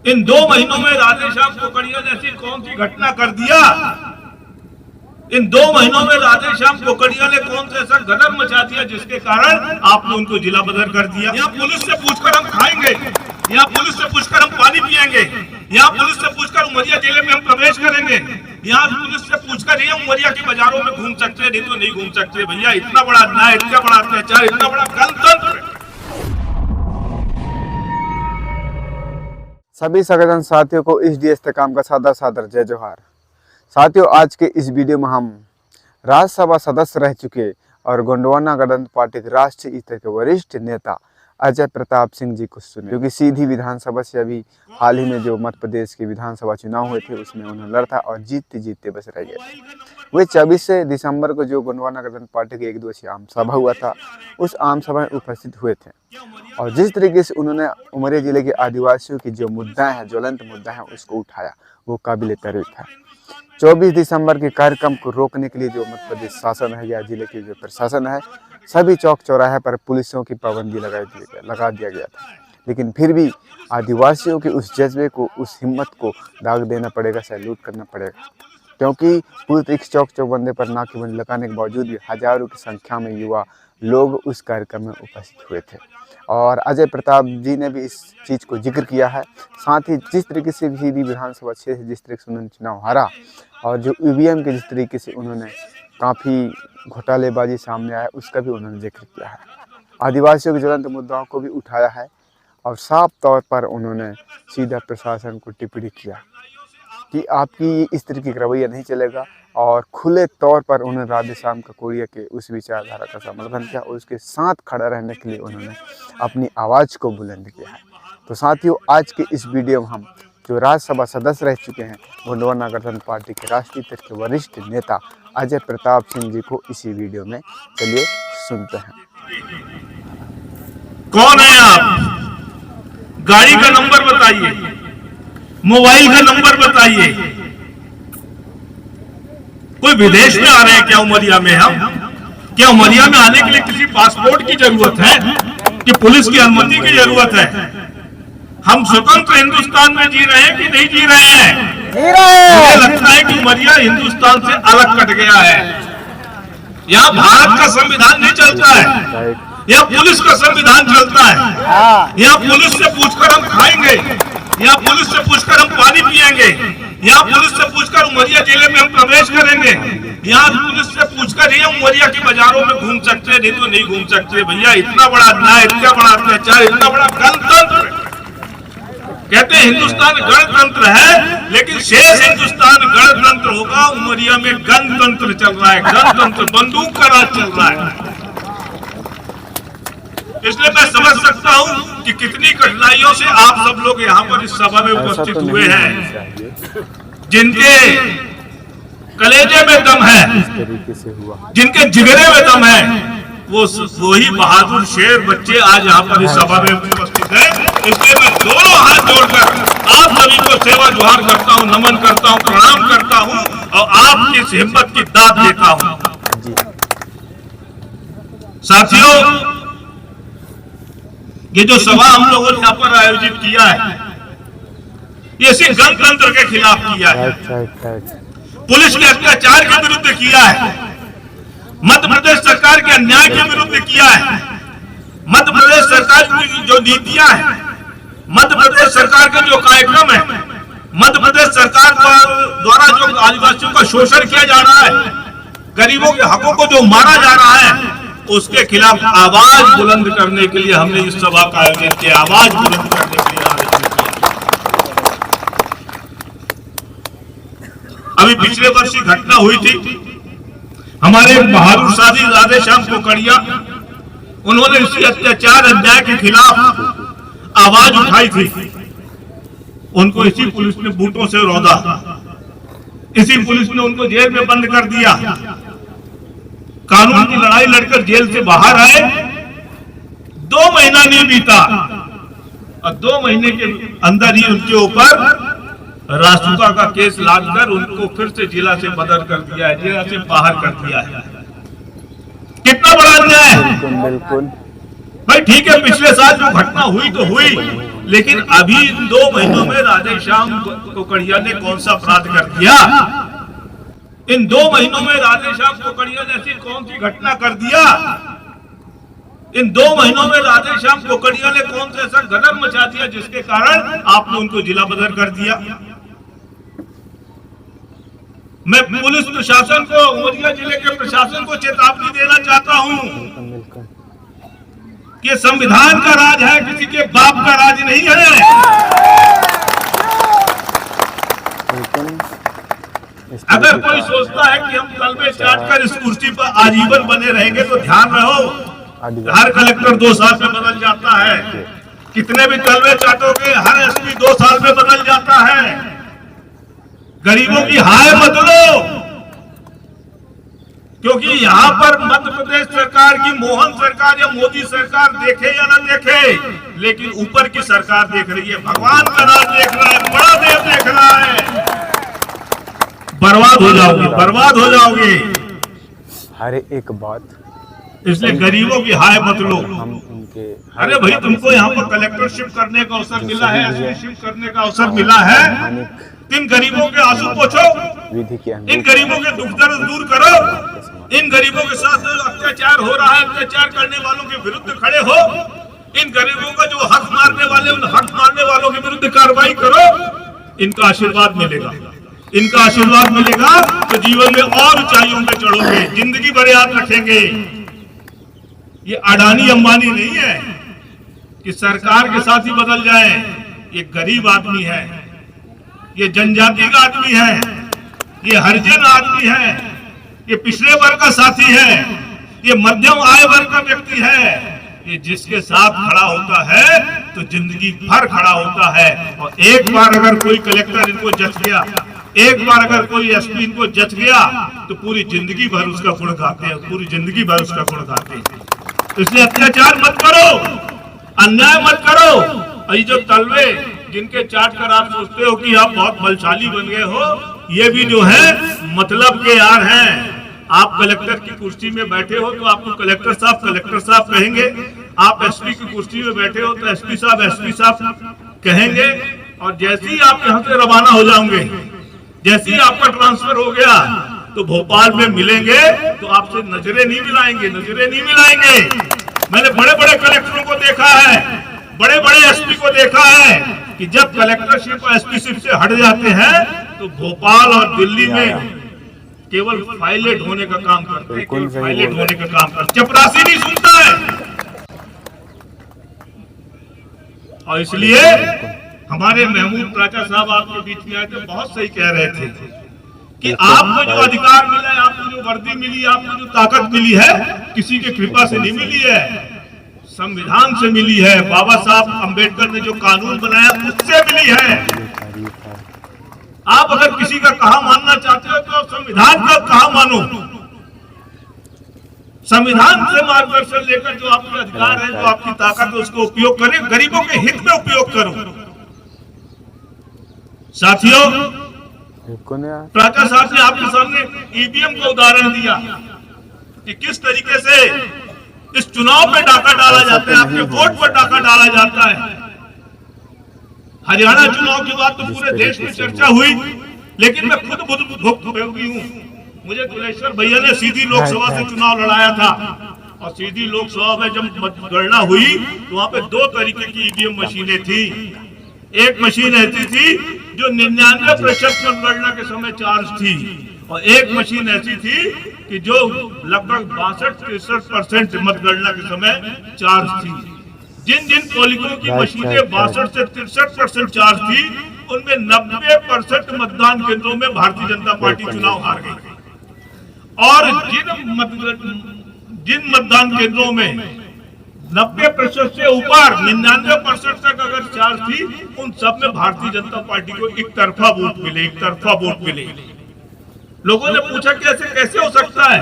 इन 2 महीनों में राधेश्याम कोकड़िया ने ऐसी कौन सी घटना कर दिया? इन 2 महीनों में राधेश्याम कोकड़िया ने कौन सा ऐसा गदर मचा दिया जिसके कारण आपने उनको जिला बदर कर दिया? यहाँ पुलिस से पूछकर हम खाएंगे, यहाँ पुलिस से पूछकर हम पानी पिएंगे, यहाँ पुलिस से पूछकर उमरिया जिले में हम प्रवेश करेंगे, यहाँ पुलिस से पूछकर ही हम उमरिया के बाजारों में घूम सकते हैं, नहीं तो नहीं घूम सकते। भैया इतना बड़ा अन्याय, इतना बड़ा अत्याचार, इतना बड़ा गणतंत्र। सभी संगठन साथियों को इस इस्तेकाम का सादर सादर जय जोहार। साथियों, आज के इस वीडियो में हम राज्यसभा सदस्य रह चुके और गोंडवाना गणतंत्र पार्टी के राष्ट्रीय स्तर के वरिष्ठ नेता अजय प्रताप सिंह जी को सुने, जो कि सीधी विधानसभा से अभी हाल ही में जो मध्य प्रदेश के विधानसभा चुनाव हुए थे उसमें उन्होंने लड़ा था और जीतते बस रह गए। वे 24 दिसंबर को जो गोंडवाना गणतंत्र पार्टी की 1 दिवसीय आम सभा हुआ था, उस आम सभा में उपस्थित हुए थे और जिस तरीके से उन्होंने उमरिया जिले के आदिवासियों की जो मुद्दा है, ज्वलंत मुद्दा है, उसको उठाया, वो काबिल तारीफ है। 24 दिसंबर के कार्यक्रम को रोकने के लिए जो मध्य प्रदेश शासन है या जिले के जो प्रशासन है, सभी चौक चौराहे पर पुलिसों की पाबंदी लगा दिया गया था, लेकिन फिर भी आदिवासियों के उस जज्बे को, उस हिम्मत को दाग देना पड़ेगा, सैल्यूट करना पड़ेगा, क्योंकि पूरी तरीके चौक चौबंदे पर नाकेबंदी लगाने के बावजूद भी हजारों की संख्या में युवा लोग उस कार्यक्रम में उपस्थित हुए थे। और अजय प्रताप जी ने भी इस चीज़ को जिक्र किया है। साथ ही जिस तरीके से सीधी विधानसभा क्षेत्र से जिस तरीके से उन्होंने चुनाव हारा और जो ईवीएम के जिस तरीके से उन्होंने काफ़ी घोटालेबाजी सामने आया, उसका भी उन्होंने जिक्र किया है। आदिवासियों के ज्वलंत मुद्दाओं को भी उठाया है और साफ तौर पर उन्होंने सीधा प्रशासन को टिप्पणी किया कि आपकी इस तरीके का रवैया नहीं चलेगा, और खुले तौर पर उन्होंने राधेश्याम कोकड़िया के उस विचारधारा का समर्थन किया और उसके साथ खड़ा रहने के लिए उन्होंने अपनी आवाज़ को बुलंद किया है। तो साथियों, आज के इस वीडियो में हम जो राज्यसभा सदस्य रह चुके हैं गोंडवाना गणतंत्र पार्टी के राष्ट्रीय स्तर के वरिष्ठ नेता अजय प्रताप सिंह जी को इसी वीडियो में चलिए सुनते हैं। कौन है आप? गाड़ी का नंबर बताइए, मोबाइल का नंबर बताइए। कोई विदेश में आ रहे हैं क्या उमरिया में? हम क्या उमरिया में आने के लिए किसी पासपोर्ट की जरूरत है कि पुलिस की अनुमति की जरूरत है? हम स्वतंत्र हिंदुस्तान में जी रहे हैं कि नहीं जी रहे हैं? मुझे लगता है कि उमरिया हिंदुस्तान से अलग कट गया है। यहाँ भारत का संविधान नहीं चलता है, यहाँ पुलिस का संविधान चलता है। यहाँ पुलिस से पूछकर हम खाएंगे, यहाँ पुलिस से पूछकर हम पानी पिएंगे, यहाँ पुलिस से पूछकर उमरिया जिले में हम प्रवेश करेंगे, यहाँ पुलिस से पूछकर ही हम उमरिया के बाजारों में घूम सकते हैं, नहीं तो नहीं घूम सकते। भैया इतना बड़ा अन्याय, इतना बड़ा अत्याचार, इतना बड़ा गणतंत्र। कहते हैं हिंदुस्तान गणतंत्र है, लेकिन शेष हिंदुस्तान गणतंत्र होगा, उमरिया में गणतंत्र चल रहा है, गणतंत्र बंदूक का राज चल रहा है। इसलिए मैं समझ सकता हूं कि कितनी कठिनाइयों से आप सब लोग यहाँ पर इस सभा में उपस्थित हुए हैं। जिनके कलेजे में दम है, जिनके जिगरे में दम है, वही बहादुर शेर बच्चे आज यहाँ पर इस सभा में उपस्थित है। इसलिए मैं दोनों हाथ जोड़कर आप सभी को सेवा जोहार करता हूँ, नमन करता हूँ, प्रणाम करता हूँ और आपकी इस हिम्मत की दाद देता हूँ। साथियों, ये जो सभा हम लोगों ने यहाँ पर आयोजित किया है, ये सिर्फ गणतंत्र के खिलाफ किया है, पुलिस के अत्याचार के विरुद्ध किया है, मध्य प्रदेश सरकार के अन्याय के विरुद्ध किया है, मध्य प्रदेश सरकार की जो नीतियां हैं, मध्य प्रदेश सरकार के जो कार्यक्रम है, मध्य प्रदेश सरकार द्वारा जो आदिवासियों का शोषण किया जा रहा है, गरीबों के हकों को जो मारा जा रहा है, उसके खिलाफ आवाज बुलंद करने के लिए हमने इस सभा का आयोजन किया। आवाज बुलंद करने के लिए अभी पिछले वर्ष ही घटना हुई थी, हमारे बहादुर साथी राधेश्याम कोकड़िया, उन्होंने इसी अत्याचार अन्याय के खिलाफ आवाज उठाई थी। उनको इसी पुलिस ने बूटों से रौंदा, इसी पुलिस ने उनको जेल में बंद कर दिया। कानून की लड़ाई लड़कर जेल से बाहर आए, 2 महीना नहीं बीता और 2 महीने के अंदर ही उनके ऊपर राष्ट्रपति का केस लादकर उनको फिर से जिला से बदर कर दिया है, जिला से बाहर कर दिया है। कितना बड़ा अन्याय है। बिल्कुल भाई ठीक है, पिछले साल जो घटना हुई तो हुई, लेकिन अभी इन 2 महीनों में राधेश्याम कोकड़िया ने कौन सा अपराध कर दिया? इन 2 महीनों में राधेश्याम कोकड़िया ने ऐसी कौन सी घटना कर दिया? इन 2 महीनों में राधेश्याम कोकड़िया ने कौन सा ऐसा गदर मचा दिया जिसके कारण आपने उनको जिला बदर कर दिया? मैं पुलिस प्रशासन को, उमरिया जिले के प्रशासन को चेतावनी देना चाहता हूं कि संविधान का राज है, किसी के बाप का राज नहीं है। अगर कोई सोचता है कि हम तलबे चाट कर इस कुर्सी पर आजीवन बने रहेंगे तो ध्यान रहो, हर कलेक्टर 2 साल में बदल जाता है। कितने भी तलबे चाटोगे, हर एसपी 2 साल में बदल जाता है। गरीबों की हाय मत लो, क्योंकि यहाँ पर मध्य प्रदेश सरकार की मोहन सरकार या मोदी सरकार देखे या ना देखे, लेकिन ऊपर की सरकार देख रही है, भगवान का राज देख रहा है, बड़ा देव देख रहा है। बर्बाद हो जाओगे, बर्बाद हो जाओगे। हर एक बात, इसलिए गरीबों की हाय मत लो। हम उनके, अरे भाई, तुमको यहाँ पर कलेक्टरशिप करने का अवसर मिला है, एसपीशिप करने का अवसर मिला है, इन गरीबों के आंसू पोंछो, इन गरीबों के दुख दर्द दूर करो, इन गरीबों के साथ अत्याचार हो रहा है, अत्याचार करने वालों के विरुद्ध खड़े हो, इन गरीबों का जो हक मारने वाले, उन हक मारने वालों के विरुद्ध कार्रवाई करो। इनका आशीर्वाद मिलेगा, इनका आशीर्वाद मिलेगा तो जीवन में और ऊंचाइयों पे चढ़ोगे, जिंदगी भर याद रखेंगे। ये अडानी अंबानी नहीं है कि सरकार के साथ ही बदल जाए। ये गरीब आदमी है, ये जनजाति का आदमी है, ये हरिजन आदमी है, ये पिछड़े वर्ग का साथी है, ये मध्यम आय वर्ग का व्यक्ति है। ये जिसके साथ खड़ा होता है तो जिंदगी भर खड़ा होता है। और एक बार अगर कोई कलेक्टर इनको जच गया, एक बार अगर कोई एसपी इनको जच गया तो पूरी जिंदगी भर उसका गुण गाते हैं, पूरी जिंदगी भर उसका गुण गाते हैं। इसलिए अत्याचार मत करो, अन्याय मत करो। और ये जो तलवे जिनके चाट कर आप सोचते हो कि आप बहुत बलशाली बन गए हो, ये भी जो है मतलब के यार हैं। आप कलेक्टर की कुर्सी में बैठे हो तो आपको कलेक्टर साहब कहेंगे, आप एसपी की कुर्सी में बैठे हो तो एसपी साहब कहेंगे। और जैसे ही आप यहाँ से रवाना हो जाओगे, जैसे ही आपका ट्रांसफर हो गया तो भोपाल में मिलेंगे तो आपसे नजरें नहीं मिलाएंगे, नजरें नहीं मिलाएंगे। मैंने बड़े बड़े कलेक्टरों को देखा है, बड़े बड़े एसपी को देखा है कि जब कलेक्टरशिप और एसपीशिप से हट जाते हैं तो भोपाल और दिल्ली में केवल फाइलें ढोने का काम करते हैं, केवल फाइलें ढोने का काम करते, चपरासी नहीं सुनता है। और इसलिए हमारे महमूद प्राचा साहब आपके बीच में आए थे, बहुत सही कह रहे थे कि आपको जो अधिकार मिला है, आपको जो वर्दी मिली, आपको जो ताकत मिली है, किसी के कृपा से नहीं मिली है, संविधान से मिली है। बाबा साहब अंबेडकर ने जो कानून बनाया उससे मिली है। आप अगर किसी का कहा मानना चाहते हो तो संविधान का कहा मानो। संविधान से मार्गदर्शन लेकर जो आपके अधिकार है, जो आपकी ताकत है, उसको उपयोग करें, गरीबों के हित में उपयोग करो। साथियों, प्राचा साहब ने आपके सामने ईवीएम का उदाहरण दिया कि किस तरीके से इस चुनाव पे डाका डाला जाता है, आपके वोट पर डाका डाला जाता है। हरियाणा चुनाव के बाद तो पूरे देश में चर्चा हुई, लेकिन मैं खुद भुक्तभोगी हूँ। मुझे कुलेश्वर भैया ने सीधी लोकसभा से चुनाव लड़ाया था, और सीधी लोकसभा में जब मतगणना हुई तो वहाँ पे 2 तरीके की ईवीएम मशीनें थी। एक मशीन ऐसी थी जो 99% मतगणना के समय चार्ज थी, और एक मशीन ऐसी थी कि जो लगभग 62-63% मतगणना के समय चार्ज थी। जिन जिन पोलिंगों की मशीनें 62 से 63% चार्ज थी, उनमें 90% मतदान केंद्रों में भारतीय जनता पार्टी चुनाव हार गई। और जिन मतदान केंद्रों में 90% से ऊपर 99% तक अगर चार्ज थी, उन सब में भारतीय जनता पार्टी को एक तरफा वोट मिले। लोगों ने पूछा कैसे हो सकता है?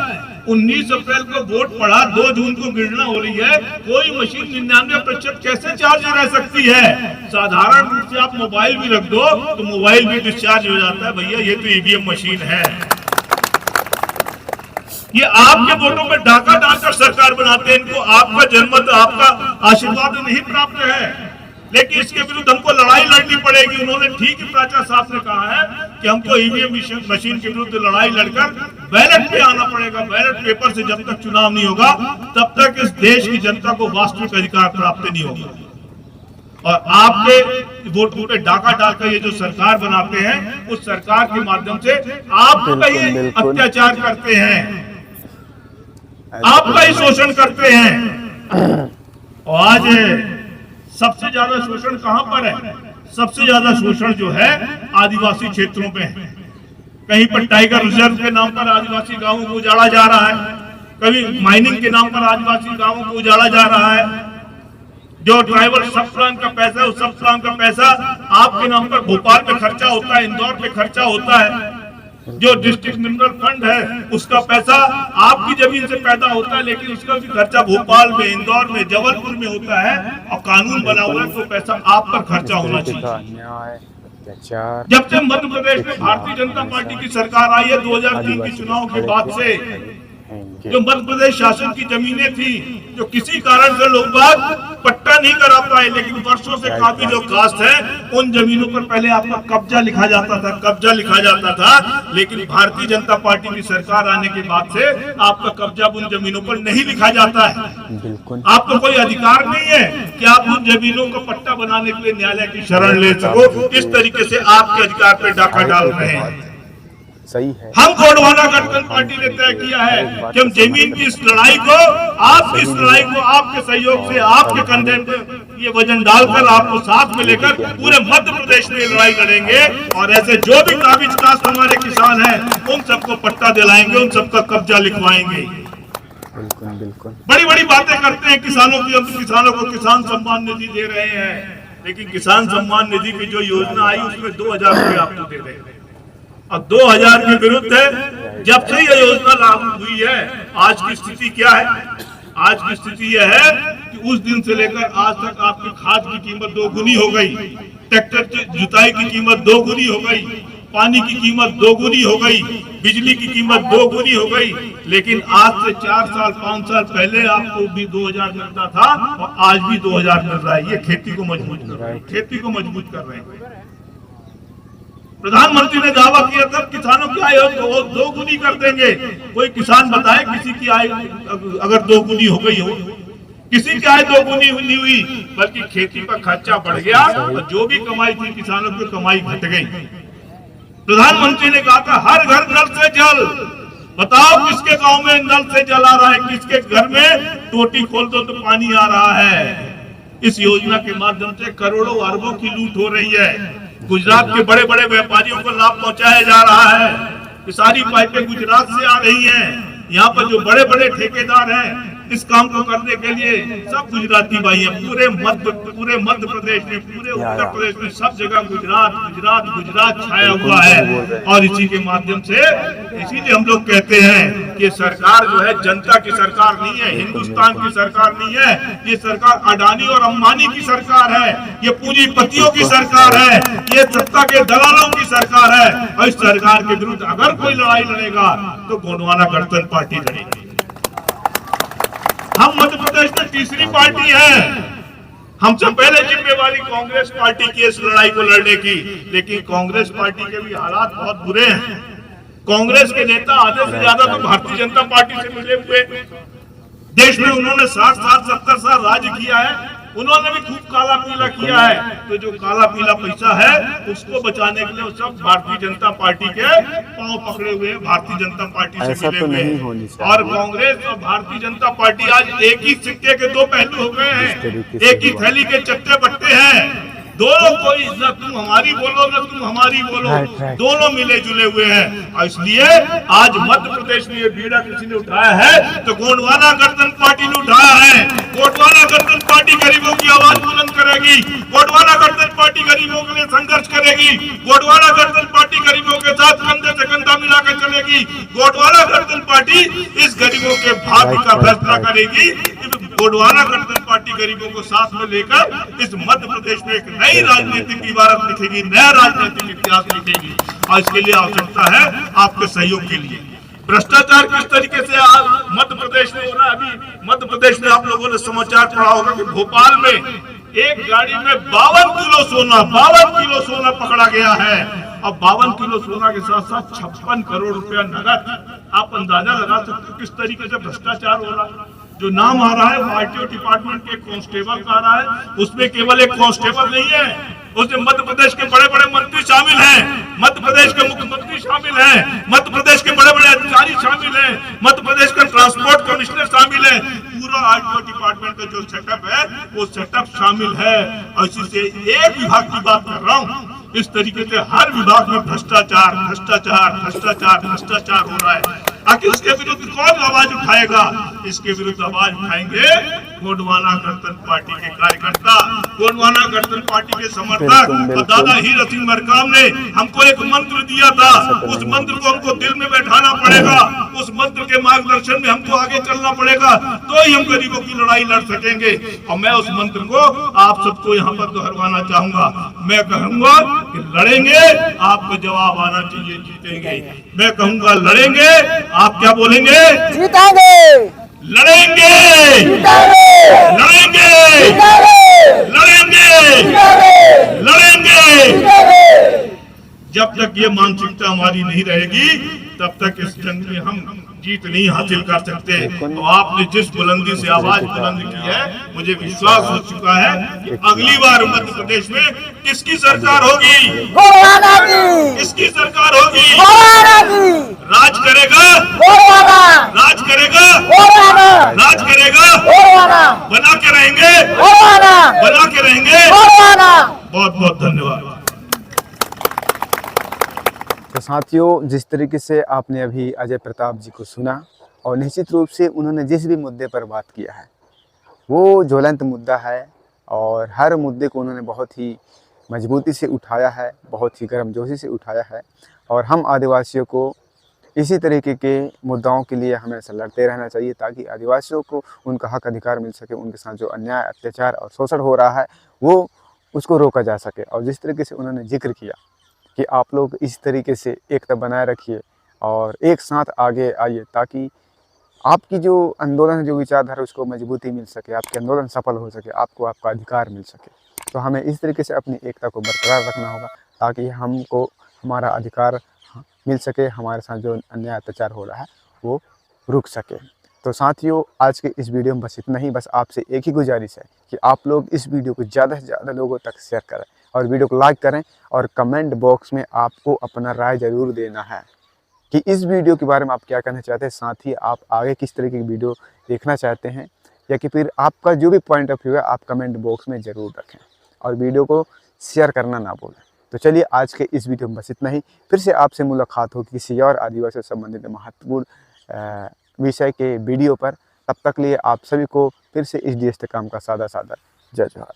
19 अप्रैल को वोट पड़ा, 2 जून को गिनना हो रही है, कोई मशीन 99% कैसे चार्ज रह सकती है? साधारण रूप से आप मोबाइल भी रख दो तो मोबाइल भी डिस्चार्ज हो जाता है। भैया, ये तो ईवीएम मशीन है। ये आपके वोटों में डाका डालकर सरकार बनाते हैं। इनको आपका जनमत, आपका आशीर्वाद नहीं प्राप्त है। लेकिन इसके विरुद्ध हमको लड़ाई लड़नी पड़ेगी। उन्होंने ठीक प्राचा साहब ने कहा है कि हमको ईवीएम मशीन के विरुद्ध लड़ाई लड़कर बैलेट पे आना पड़ेगा। बैलेट पेपर से जब तक चुनाव नहीं होगा तब तक इस देश की जनता को वास्तविक अधिकार प्राप्त नहीं होगा। और आपके वोटों पे डाका डालकर ये जो सरकार बनाते हैं, उस सरकार के माध्यम से आप ही अत्याचार करते हैं, आपका ही शोषण करते हैं। और आज सबसे ज्यादा शोषण कहां पर है? सबसे ज्यादा शोषण जो है आदिवासी क्षेत्रों में है। कहीं पर टाइगर रिजर्व के नाम पर आदिवासी गांवों को उजाड़ा जा रहा है, कभी माइनिंग के नाम पर आदिवासी गांवों को उजाड़ा जा रहा है। जो ट्राइबल सब प्लान का पैसा है, उस सब प्लान का पैसा आपके नाम पर भोपाल में खर्चा होता है, इंदौर में खर्चा होता है। जो डिस्ट्रिक्ट मिनरल फंड है उसका पैसा आपकी जमीन से पैदा होता है, लेकिन उसका भी खर्चा भोपाल में, इंदौर में, जबलपुर में होता है। और कानून बना हुआ है तो पैसा आप पर खर्चा होना चाहिए। जब से मध्य प्रदेश में भारतीय जनता पार्टी की सरकार आई है 2003 के चुनाव के बाद से, जो मध्य प्रदेश शासन की जमीनें थी, जो किसी कारण से लोग बाग पट्टा नहीं करा पाए, लेकिन वर्षों से काफी जो कास्ट है उन जमीनों पर पहले आपका कब्जा लिखा जाता था। लेकिन भारतीय जनता पार्टी की सरकार आने के बाद से आपका कब्जा उन जमीनों पर नहीं लिखा जाता है। आपको कोई अधिकार नहीं है कि आप उन जमीनों को पट्टा बनाने के लिए न्यायालय की शरण ले सको। इस तरीके से आपके अधिकार पर डाका डाल रहे हैं। सही है। हम गोंडवाना गठबंधन पार्टी ने तय किया है कि हम जमीन की इस लड़ाई को, आपकी इस लड़ाई को आपके सहयोग से, आपके कंधे पे ये वजन डालकर, आपको साथ में लेकर पूरे मध्य प्रदेश में लड़ाई लड़ेंगे। और ऐसे जो भी काबिज कास्ट हमारे किसान हैं उन सबको पट्टा दिलाएंगे, उन सबका कब्जा लिखवाएंगे। बिल्कुल बड़ी बड़ी बातें करते हैं किसानों की। हम किसानों को किसान सम्मान निधि दे रहे हैं, लेकिन किसान सम्मान निधि की जो योजना आई उसमें 2000 रुपये आपको दे रहे हैं और 2000 के विरुद्ध है। जब से यह योजना लागू हुई है, आज की स्थिति क्या है? आज की स्थिति यह है कि उस दिन से लेकर आज तक आपकी खाद की कीमत 2 गुनी हो गई, ट्रैक्टर की जुताई की कीमत 2 गुनी हो गई, पानी की कीमत 2 गुनी हो गई, बिजली की कीमत 2 गुनी हो गई। लेकिन आज से 4 साल 5 साल पहले आपको भी 2000 मिलता था और आज भी 2000 मिल रहा है। ये खेती को मजबूत कर रहे हैं, खेती को मजबूत कर रहे हैं। प्रधानमंत्री ने दावा किया था किसानों की आय 2 गुनी कर देंगे। कोई किसान बताए किसी की आय अगर 2 गुनी हो गई हो? किसी की आय 2 गुनी नहीं हुई, बल्कि खेती पर खर्चा बढ़ गया और जो भी कमाई थी किसानों की कमाई घट गई। प्रधानमंत्री ने कहा था हर घर नल से जल। बताओ किसके गांव में नल से जल आ रहा है? किसके घर में टोटी खोल दो तो पानी आ रहा है? इस योजना के माध्यम से करोड़ों अरबों की लूट हो रही है। गुजरात के बड़े बड़े व्यापारियों को लाभ पहुंचाया जा रहा है। ये सारी पाइपें गुजरात से आ रही हैं। यहाँ पर जो बड़े बड़े ठेकेदार हैं इस काम को करने के लिए सब गुजराती भाई हैं। पूरे मध्य प्रदेश में, पूरे उत्तर प्रदेश में सब जगह गुजरात छाया हुआ है। और इसी के माध्यम से इसीलिए हम लोग कहते हैं कि सरकार जो है जनता की सरकार नहीं है, हिंदुस्तान की सरकार नहीं है। ये सरकार अडानी और अंबानी की सरकार है, ये पूंजीपतियों की सरकार है, ये सत्ता के दलालों की सरकार है। और इस सरकार के विरुद्ध अगर कोई लड़ाई लड़ेगा तो गोंडवाना गठबंधन पार्टी लड़ेगी। हम मध्य प्रदेश में तीसरी पार्टी है। हमसे पहले जिम्मेवारी कांग्रेस पार्टी की इस लड़ाई को लड़ने की, लेकिन कांग्रेस पार्टी के भी हालात बहुत बुरे हैं। कांग्रेस के नेता आधे से ज्यादा तो भारतीय जनता पार्टी से मिले हुए। देश में उन्होंने 60 साल 70 साल राज किया है, उन्होंने भी खूब काला पीला किया है। तो जो काला पीला पैसा है उसको बचाने के लिए वो सब भारतीय जनता पार्टी के पांव पकड़े हुए, भारतीय जनता पार्टी से मिले हुए। और कांग्रेस और भारतीय जनता पार्टी आज एक ही सिक्के के 2 पहलू हो गए हैं, एक ही थैली के चट्टे बट्टे हैं। दोनों कोई न तुम हमारी बोलो न तुम हमारी बोलो, दोनों मिले जुले हुए हैं। और इसलिए आज मध्य प्रदेश में ये बीड़ा किसी ने उठाया है तो गोंडवाना गठबंधन पार्टी ने उठाया है। गोंडवाना गठबंधन पार्टी गरीबों की आवाज बुलंद करेगी, गोंडवाना गठबंधन पार्टी गरीबों के लिए संघर्ष करेगी, गोंडवाना गठबंधन पार्टी गरीबों के साथ कंधे से कंधा मिलाकर चलेगी, गोंडवाना गठबंधन पार्टी इस गरीबों के भाग्य का फैसला करेगी। गोंडवाना गठबंधन पार्टी गरीबों को साथ में लेकर इस मध्य प्रदेश में एक नई राजनीतिक इबारत लिखेगी, नया राजनीतिक इतिहास लिखेगी। और इसके लिए आवश्यकता है आपके सहयोग के लिए। भ्रष्टाचार किस तरीके से आज मध्य प्रदेश में हो रहा है? अभी मध्य प्रदेश में आप लोगों ने समाचार पढ़ा होगा कि भोपाल में एक गाड़ी में 52 किलो सोना पकड़ा गया है। अब 52 किलो सोना के साथ साथ 56 करोड़ रुपया नगद। आप अंदाजा लगा सकते हो किस तरीके से भ्रष्टाचार हो रहा है। जो नाम आ रहा है वो आरटीओ डिपार्टमेंट के कांस्टेबल का आ रहा है, उसमें केवल एक कांस्टेबल नहीं है, उसमें मध्य प्रदेश के बड़े बड़े मंत्री शामिल हैं, मध्य प्रदेश के मुख्यमंत्री शामिल हैं, मध्य प्रदेश के बड़े बड़े अधिकारी शामिल हैं, मध्य प्रदेश का ट्रांसपोर्ट कमिश्नर शामिल है। पूरा आरटीओ डिपार्टमेंट का जो सेटअप है वो सेटअप शामिल है। और इसी से एक विभाग की बात कर रहा हूँ, इस तरीके से हर विभाग में भ्रष्टाचार भ्रष्टाचार भ्रष्टाचार भ्रष्टाचार हो रहा है। आखिर इसके विरुद्ध कौन आवाज उठाएगा? इसके विरुद्ध आवाज उठाएंगे गोंडवाना गणतंत्र पार्टी के कार्यकर्ता, गोंडवाना गणतंत्र पार्टी के समर्थक। और दादा हीरा सिंह मरकाम ने हमको एक मंत्र दिया था, उस मंत्र को हमको दिल में बैठाना पड़ेगा, उस मंत्र के मार्गदर्शन में हमको आगे चलना पड़ेगा, तो ही हम गरीबों की लड़ाई लड़ सकेंगे। और मैं उस मंत्र को आप सबको यहाँ पर दोहराना चाहूंगा। मैं कहूंगा कि लड़ेंगे, आपको जवाब आना चाहिए, जीतेंगे। मैं कहूंगा लड़ेंगे, आप क्या बोलेंगे? जीतेंगे, लड़ेंगे, लड़ेंगे, लड़ेंगे, लड़ेंगे। जब तक ये मानसिकता हमारी नहीं रहेगी तब तक इस जंग में हम जीत नहीं हासिल कर सकते। तो आपने जिस बुलंदी से आवाज बुलंद की है, मुझे विश्वास हो चुका है कि अगली बार मध्य प्रदेश में किसकी सरकार होगी? गोंडवाना की, किसकी सरकार होगी? गोंडवाना की, राज करेगा, गोंडवाना, राज करेगा, गोंडवाना, राज करेगा, गोंडवाना, बना के रहेंगे, गोंडवाना, बना के रहेंगे। गोंडवाना। बहुत बहुत धन्यवाद। तो साथियों, जिस तरीके से आपने अभी अजय प्रताप जी को सुना और निश्चित रूप से उन्होंने जिस भी मुद्दे पर बात किया है वो ज्वलंत मुद्दा है और हर मुद्दे को उन्होंने बहुत ही मजबूती से उठाया है, बहुत ही गर्मजोशी से उठाया है। और हम आदिवासियों को इसी तरीके के मुद्दाओं के लिए हमेशा लड़ते रहना चाहिए ताकि आदिवासियों को उनका हक अधिकार मिल सके, उनके साथ जो अन्याय अत्याचार और शोषण हो रहा है वो उसको रोका जा सके। और जिस तरीके से उन्होंने जिक्र किया कि आप लोग इस तरीके से एकता बनाए रखिए और एक साथ आगे आइए ताकि आपकी जो आंदोलन है, जो विचारधारा, उसको मजबूती मिल सके, आपके आंदोलन सफल हो सके, आपको आपका अधिकार मिल सके। तो हमें इस तरीके से अपनी एकता को बरकरार रखना होगा ताकि हमको हमारा अधिकार मिल सके, हमारे साथ जो अन्याय अत्याचार हो रहा है वो रुक सके। तो साथियों, आज के इस वीडियो में बस इतना ही। बस आपसे एक ही गुजारिश है कि आप लोग इस वीडियो को ज़्यादा से ज़्यादा लोगों तक शेयर करें और वीडियो को लाइक करें और कमेंट बॉक्स में आपको अपना राय ज़रूर देना है कि इस वीडियो के बारे में आप क्या कहना चाहते हैं। साथ ही आप आगे किस तरीके की वीडियो देखना चाहते हैं या कि फिर आपका जो भी पॉइंट ऑफ व्यू है आप कमेंट बॉक्स में ज़रूर रखें और वीडियो को शेयर करना ना भूलें। तो चलिए, आज के इस वीडियो में बस इतना ही। फिर से आपसे मुलाकात होगी किसी और आदिवासी से संबंधित महत्वपूर्ण विषय के वीडियो पर। तब तक लिए आप सभी को फिर से HDS काम का सादा जय जोहार।